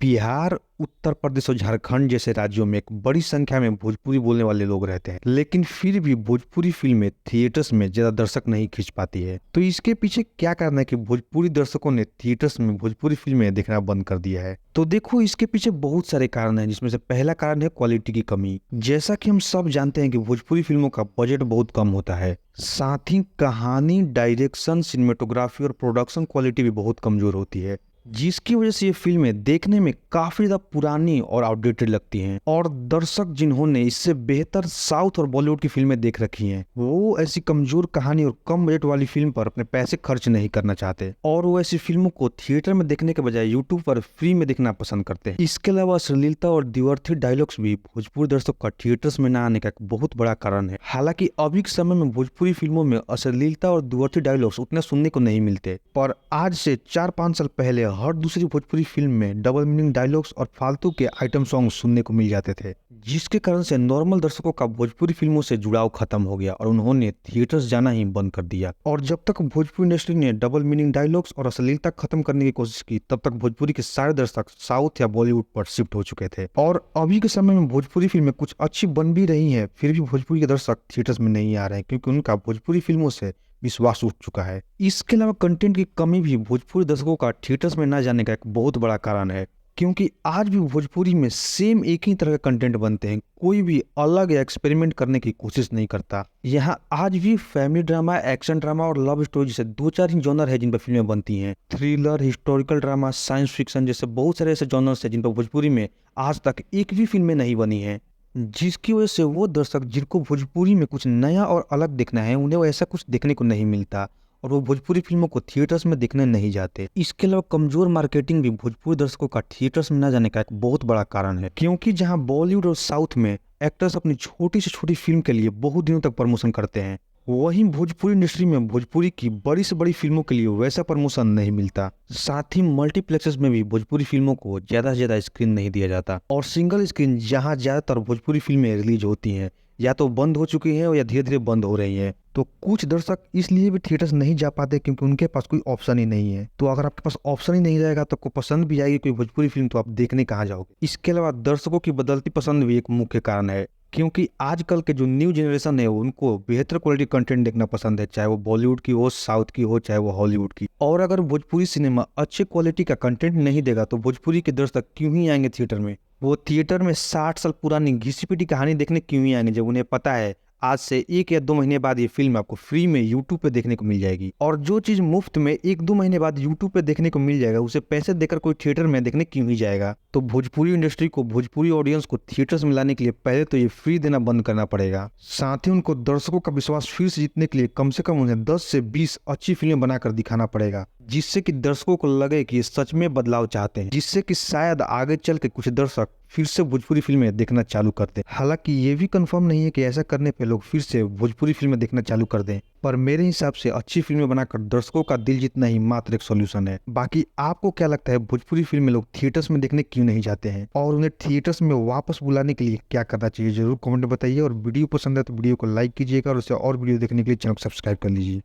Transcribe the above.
बिहार, उत्तर प्रदेश और झारखंड जैसे राज्यों में एक बड़ी संख्या में भोजपुरी बोलने वाले लोग रहते हैं, लेकिन फिर भी भोजपुरी फिल्में थिएटर्स में ज्यादा दर्शक नहीं खींच पाती है। तो इसके पीछे क्या कारण है कि भोजपुरी दर्शकों ने थिएटर्स में भोजपुरी फिल्में देखना बंद कर दिया है? तो देखो, इसके पीछे बहुत सारे कारण हैं, जिसमें से पहला कारण है क्वालिटी की कमी। जैसा कि हम सब जानते हैं कि भोजपुरी फिल्मों का बजट बहुत कम होता है, साथ ही कहानी, डायरेक्शन, सिनेमेटोग्राफी और प्रोडक्शन क्वालिटी भी बहुत कमजोर होती है, जिसकी वजह से ये फिल्में देखने में काफी ज्यादा पुरानी और आउटडेटेड लगती हैं। और दर्शक जिन्होंने इससे बेहतर साउथ और बॉलीवुड की फिल्में देख रखी हैं, वो ऐसी कमजोर कहानी और कम बजट वाली फिल्म पर अपने पैसे खर्च नहीं करना चाहते, और वो ऐसी फिल्मों को थिएटर में देखने के बजाय यूट्यूब पर फ्री में देखना पसंद करते हैं। इसके अलावा अश्लीलता और द्व्यर्थी डायलॉग्स भी भोजपुरी दर्शक का थिएटर्स में न आने का एक बहुत बड़ा कारण है। हालांकि अभी के समय में भोजपुरी फिल्मों में अश्लीलता और द्व्यर्थी डायलॉग्स उतने सुनने को नहीं मिलते, पर आज से 4-5 साल पहले हर दूसरी भोजपुरी फिल्म में डबल मीनिंग डायलॉग्स और फालतू के आइटम सॉन्ग सुनने को मिल जाते थे, जिसके कारण से नॉर्मल दर्शकों का भोजपुरी फिल्मों से जुड़ाव खत्म हो गया और उन्होंने थिएटर्स जाना ही बंद कर दिया। और जब तक भोजपुरी इंडस्ट्री ने डबल मीनिंग डायलॉग्स और अश्लीलता खत्म करने की कोशिश की, तब तक भोजपुरी के सारे दर्शक साउथ या बॉलीवुड पर शिफ्ट हो चुके थे। और अभी के समय में भोजपुरी फिल्में कुछ अच्छी बन भी रही हैं, फिर भी भोजपुरी के दर्शक थिएटर्स में नहीं आ रहे हैं, क्योंकि उनका भोजपुरी फिल्मों से विश्वास उठ चुका है। इसके अलावा कंटेंट की कमी भी भोजपुरी दर्शकों का थिएटर्स में न जाने का एक बहुत बड़ा कारण है, क्योंकि आज भी भोजपुरी में सेम एक ही तरह के कंटेंट बनते हैं, कोई भी अलग या एक्सपेरिमेंट करने की कोशिश नहीं करता। यहाँ आज भी फैमिली ड्रामा, एक्शन ड्रामा और लव स्टोरी जैसे 2-4 ही जॉनर है जिन पर फिल्में बनती हैं। Thriller, historical drama, science fiction जैसे बहुत सारे ऐसे जॉनर्स हैं जिन पर भोजपुरी में आज तक एक भी फिल्में नहीं बनी है, जिसकी वजह से वो दर्शक जिनको भोजपुरी में कुछ नया और अलग देखना है, उन्हें वो ऐसा कुछ देखने को नहीं मिलता, और वो भोजपुरी फिल्मों को थिएटर्स में देखने नहीं जाते। इसके अलावा कमजोर मार्केटिंग भी भोजपुरी दर्शकों का थिएटर्स में न जाने का एक बहुत बड़ा कारण है, क्योंकि जहां बॉलीवुड और साउथ में एक्टर्स अपनी छोटी से छोटी फिल्म के लिए बहुत दिनों तक प्रमोशन करते हैं, वहीं भोजपुरी इंडस्ट्री में भोजपुरी की बड़ी से बड़ी फिल्मों के लिए वैसा प्रमोशन नहीं मिलता। साथ ही मल्टीप्लेक्सेस में भी भोजपुरी फिल्मों को ज्यादा से ज्यादा स्क्रीन नहीं दिया जाता, और सिंगल स्क्रीन जहां ज्यादातर भोजपुरी फिल्में रिलीज होती हैं, या तो बंद हो चुकी हैं या धीरे धीरे बंद हो रही हैं। तो कुछ दर्शक इसलिए भी थिएटर्स नहीं जा पाते क्योंकि उनके पास कोई ऑप्शन ही नहीं है। तो अगर आपके पास ऑप्शन ही नहीं रहेगा तो आपको पसंद भी आएगी कोई भोजपुरी फिल्म, तो आप देखने कहाँ जाओगे? इसके अलावा दर्शकों की बदलती पसंद भी एक मुख्य कारण है, क्योंकि आजकल के जो न्यू जनरेशन है उनको बेहतर क्वालिटी कंटेंट देखना पसंद है, चाहे वो बॉलीवुड की हो, साउथ की हो, चाहे वो हॉलीवुड की। और अगर भोजपुरी सिनेमा अच्छे क्वालिटी का कंटेंट नहीं देगा तो भोजपुरी के दर्शक क्यों ही आएंगे थिएटर में? वो थिएटर में 60 साल पुरानी घिसी पिटी कहानी देखने क्यों ही आएंगे, जब उन्हें पता है आज से 1 या 2 महीने बाद ये फिल्म आपको फ्री में यूट्यूब पे देखने को मिल जाएगी। और जो चीज मुफ्त में 1-2 महीने बाद यूट्यूब पे देखने को मिल जाएगा, उसे पैसे देकर कोई थिएटर में देखने क्यों ही जाएगा? तो भोजपुरी इंडस्ट्री को भोजपुरी ऑडियंस को थिएटर्स में लाने के लिए पहले तो ये फ्री देना बंद करना पड़ेगा। साथ ही उनको दर्शकों का विश्वास फिर से जीतने के लिए कम से कम उन्हें 10 से 20 अच्छी फिल्में बनाकर दिखाना पड़ेगा, जिससे कि दर्शकों को लगे कि ये सच में बदलाव चाहते हैं, जिससे कि शायद आगे चल के कुछ दर्शक फिर से भोजपुरी फिल्में देखना चालू करते हैं। हालांकि ये भी कंफर्म नहीं है कि ऐसा करने पे लोग फिर से भोजपुरी फिल्में देखना चालू कर दें, पर मेरे हिसाब से अच्छी फिल्में बनाकर दर्शकों का दिल जीतना ही मात्र एक सॉल्यूशन है। बाकी आपको क्या लगता है, भोजपुरी फिल्में लोग थिएटर्स में देखने क्यों नहीं जाते हैं, और उन्हें थिएटर्स में वापस बुलाने के लिए क्या करना चाहिए? जरूर कमेंट में बताइए, और वीडियो पसंद है तो वीडियो को लाइक कीजिएगा, और उससे और वीडियो देखने के लिए चैनल को सब्सक्राइब कर लीजिए।